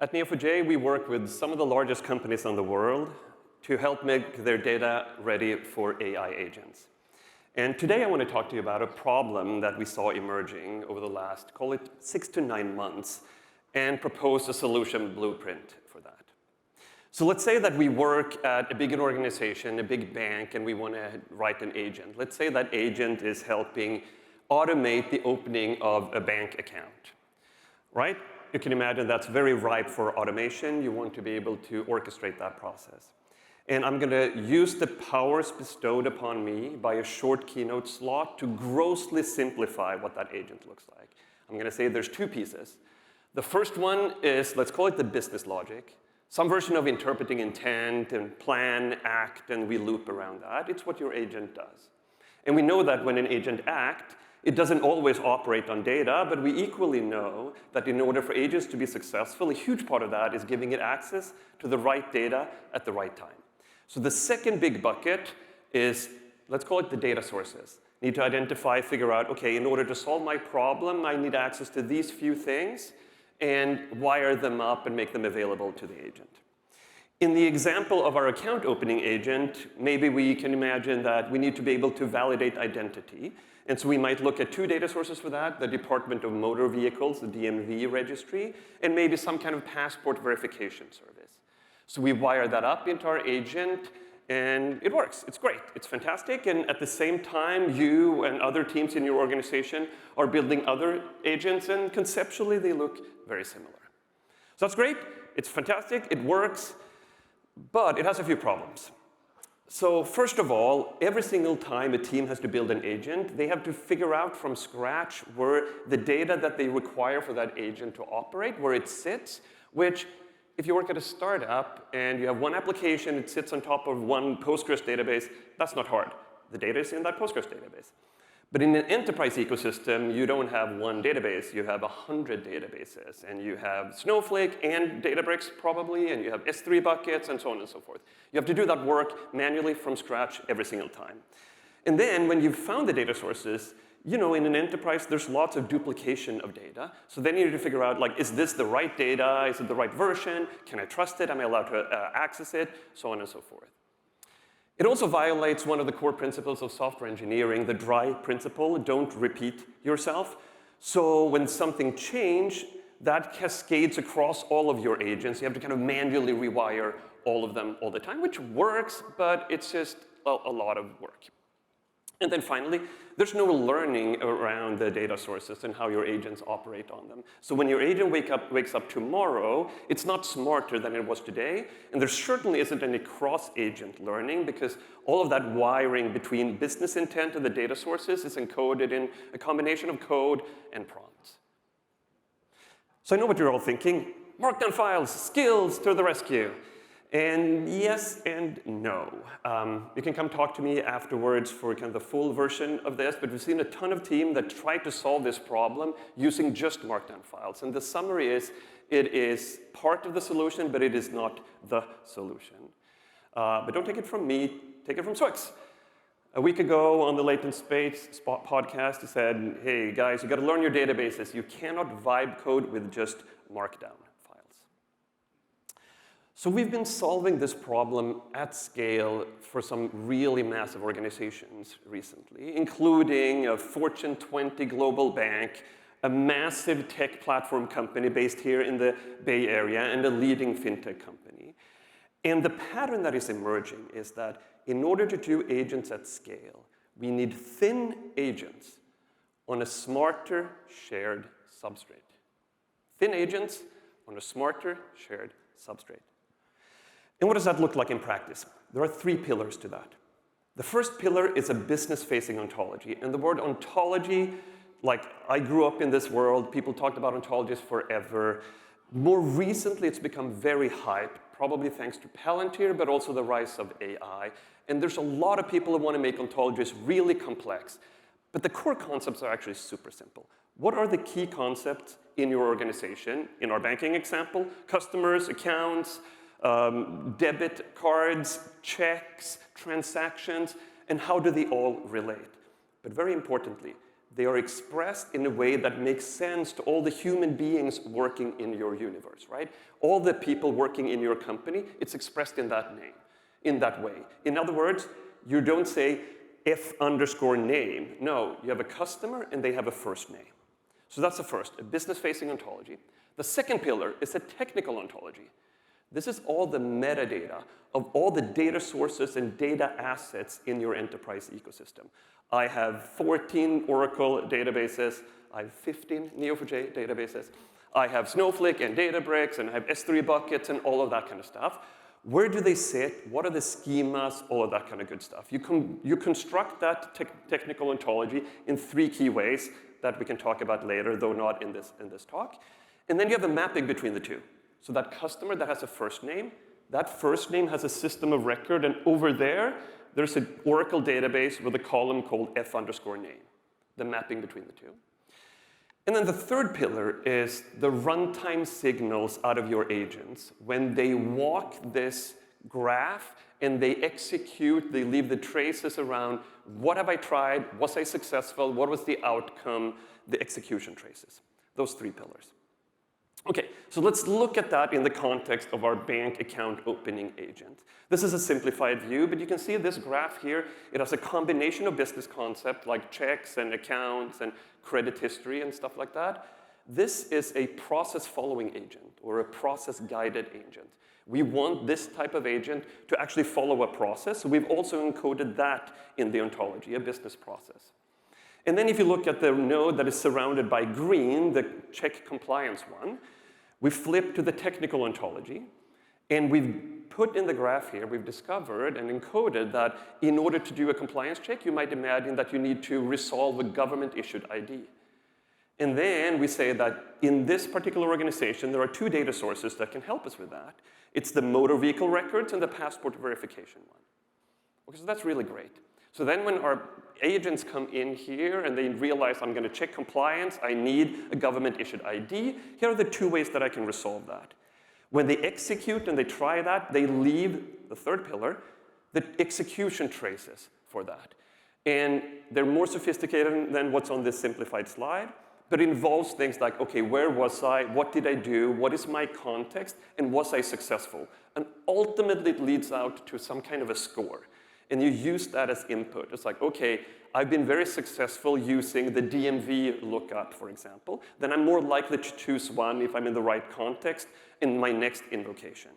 At Neo4j, we work with some of the largest companies in the world to help make their data ready for AI agents. And today I want to talk to you about a problem that we saw emerging over the last, call it 6 to 9 months, and propose a solution blueprint for that. So let's say that we work at a big organization, a big bank, and we want to write an agent. Let's say that agent is helping automate the opening of a bank account, right? You can imagine that's very ripe for automation. You want to be able to orchestrate that process. And I'm going to use the powers bestowed upon me by a short keynote slot to grossly simplify what that agent looks like. I'm going to say there's 2 pieces. The first one is, let's call it the business logic. Some version of interpreting intent and plan, act, and we loop around that. It's what your agent does. And we know that when an agent acts, it doesn't always operate on data, but we equally know that in order for agents to be successful, a huge part of that is giving it access to the right data at the right time. So the second big bucket is, let's call it the data sources. Need to identify, figure out, okay, in order to solve my problem, I need access to these few things, and wire them up and make them available to the agent. In the example of our account opening agent, maybe we can imagine that we need to be able to validate identity. And so we might look at 2 data sources for that, the Department of Motor Vehicles, the DMV registry, and maybe some kind of passport verification service. So we wire that up into our agent, and it works. It's great. It's fantastic. And at the same time, you and other teams in your organization are building other agents, and conceptually, they look very similar. So that's great. It's fantastic. It works. But it has a few problems. So first of all, every single time a team has to build an agent, they have to figure out from scratch where the data that they require for that agent to operate, where it sits, which if you work at a startup and you have one application, it sits on top of one Postgres database, that's not hard. The data is in that Postgres database. But in an enterprise ecosystem, you don't have one database. You have 100 databases. And you have Snowflake and Databricks, probably. And you have S3 buckets, and so on and so forth. You have to do that work manually from scratch every single time. And then when you've found the data sources, you know, in an enterprise, there's lots of duplication of data. So then you need to figure out, like, is this the right data? Is it the right version? Can I trust it? Am I allowed to access it? So on and so forth. It also violates one of the core principles of software engineering, the DRY principle, don't repeat yourself. So when something changes, that cascades across all of your agents. You have to kind of manually rewire all of them all the time, which works, but it's just a lot of work. And then finally, there's no learning around the data sources and how your agents operate on them. So when your agent wakes up tomorrow, it's not smarter than it was today. And there certainly isn't any cross-agent learning because all of that wiring between business intent and the data sources is encoded in a combination of code and prompts. So I know what you're all thinking. Markdown files, skills to the rescue. And yes and no. You can come talk to me afterwards for kind of the full version of this, but we've seen a ton of teams that try to solve this problem using just Markdown files. And the summary is, it is part of the solution, but it is not the solution. But don't take it from me, take it from Swix. A week ago on the Latent Space podcast, he said, hey guys, you got to learn your databases. You cannot vibe code with just Markdown. So we've been solving this problem at scale for some really massive organizations recently, including a Fortune 20 global bank, a massive tech platform company based here in the Bay Area, and a leading fintech company. And the pattern that is emerging is that in order to do agents at scale, we need thin agents on a smarter shared substrate. Thin agents on a smarter shared substrate. And what does that look like in practice? There are 3 pillars to that. The first pillar is a business-facing ontology. And the word ontology, like I grew up in this world, people talked about ontologies forever. More recently, it's become very hyped, probably thanks to Palantir, but also the rise of AI. And there's a lot of people who want to make ontologies really complex. But the core concepts are actually super simple. What are the key concepts in your organization? In our banking example, customers, accounts, debit cards, checks, transactions, and how do they all relate? But very importantly, they are expressed in a way that makes sense to all the human beings working in your universe, right? All the people working in your company, it's expressed in that name, in that way. In other words, you don't say f_name. No, you have a customer and they have a first name. So that's the first, a business-facing ontology. The second pillar is a technical ontology. This is all the metadata of all the data sources and data assets in your enterprise ecosystem. I have 14 Oracle databases. I have 15 Neo4j databases. I have Snowflake and Databricks, and I have S3 buckets and all of that kind of stuff. Where do they sit? What are the schemas? All of that kind of good stuff. You construct that technical ontology in 3 key ways that we can talk about later, though not in this talk. And then you have a mapping between the two. So that customer that has a first name, that first name has a system of record, and over there, there's an Oracle database with a column called f_name, the mapping between the two. And then the third pillar is the runtime signals out of your agents. When they walk this graph and they execute, they leave the traces around, what have I tried, was I successful, what was the outcome, the execution traces. Those 3 pillars. Okay, so let's look at that in the context of our bank account opening agent. This is a simplified view, but you can see this graph here. It has a combination of business concepts like checks and accounts and credit history and stuff like that. This is a process-following agent or a process-guided agent. We want this type of agent to actually follow a process, so we've also encoded that in the ontology, a business process. And then if you look at the node that is surrounded by green, the check compliance one, we flip to the technical ontology, and we've put in the graph here, we've discovered and encoded that in order to do a compliance check, you might imagine that you need to resolve a government-issued ID. And then we say that in this particular organization, there are 2 data sources that can help us with that. It's the motor vehicle records and the passport verification one. Okay, so that's really great. So then when our agents come in here and they realize I'm going to check compliance, I need a government-issued ID, here are the 2 ways that I can resolve that. When they execute and they try that, they leave the third pillar, the execution traces for that. And they're more sophisticated than what's on this simplified slide, but it involves things like, okay, where was I? What did I do? What is my context? And was I successful? And ultimately, it leads out to some kind of a score. And you use that as input. It's like, okay, I've been very successful using the DMV lookup, for example. Then I'm more likely to choose one if I'm in the right context in my next invocation.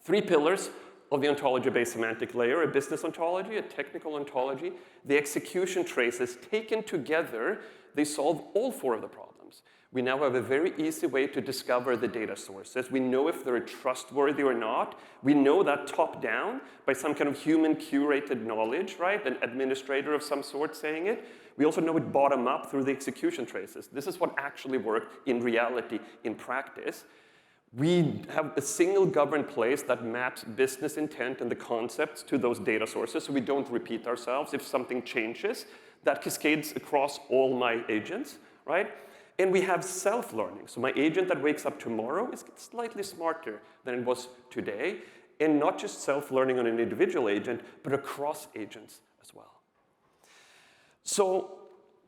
3 pillars of the ontology-based semantic layer, a business ontology, a technical ontology. The execution traces taken together, they solve all 4 of the problems. We now have a very easy way to discover the data sources. We know if they're trustworthy or not. We know that top-down by some kind of human curated knowledge, right? An administrator of some sort saying it. We also know it bottom-up through the execution traces. This is what actually worked in reality, in practice. We have a single governed place that maps business intent and the concepts to those data sources, so we don't repeat ourselves. If something changes, that cascades across all my agents, right? And we have self-learning. So my agent that wakes up tomorrow is slightly smarter than it was today. And not just self-learning on an individual agent, but across agents as well. So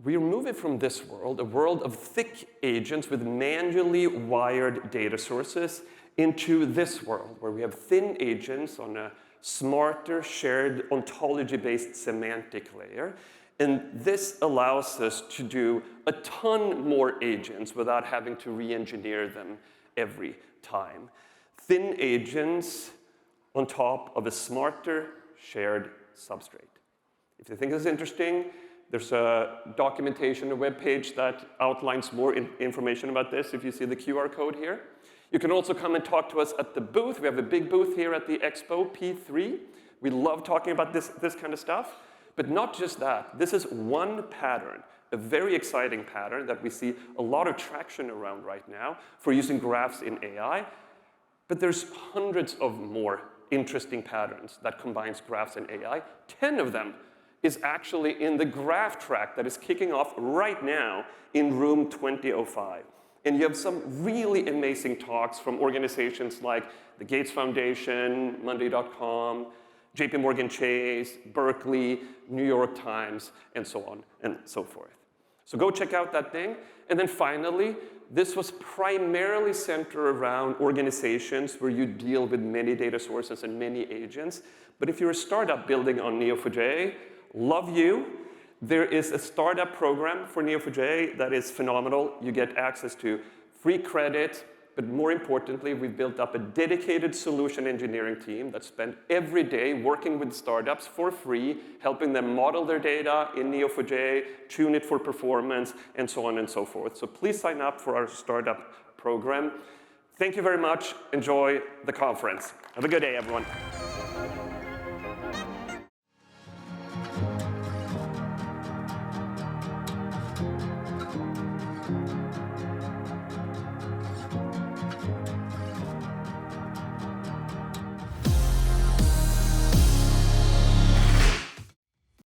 we're moving from this world, a world of thick agents with manually wired data sources, into this world where we have thin agents on a smarter, shared ontology-based semantic layer. And this allows us to do a ton more agents without having to re-engineer them every time. Thin agents on top of a smarter, shared substrate. If you think this is interesting, there's a documentation, a web page that outlines more information about this if you see the QR code here. You can also come and talk to us at the booth. We have a big booth here at the Expo P3. We love talking about this kind of stuff. But not just that. This is one pattern, a very exciting pattern that we see a lot of traction around right now for using graphs in AI. But there's hundreds of more interesting patterns that combines graphs and AI. 10 of them is actually in the graph track that is kicking off right now in room 2005. And you have some really amazing talks from organizations like the Gates Foundation, Monday.com, JP Morgan Chase, Berkeley, New York Times, and so on and so forth. So go check out that thing. And then finally, this was primarily centered around organizations where you deal with many data sources and many agents. But if you're a startup building on Neo4j, love you. There is a startup program for Neo4j that is phenomenal. You get access to free credit, but more importantly, we've built up a dedicated solution engineering team that spend every day working with startups for free, helping them model their data in Neo4j, tune it for performance, and so on and so forth. So please sign up for our startup program. Thank you very much. Enjoy the conference. Have a good day, everyone.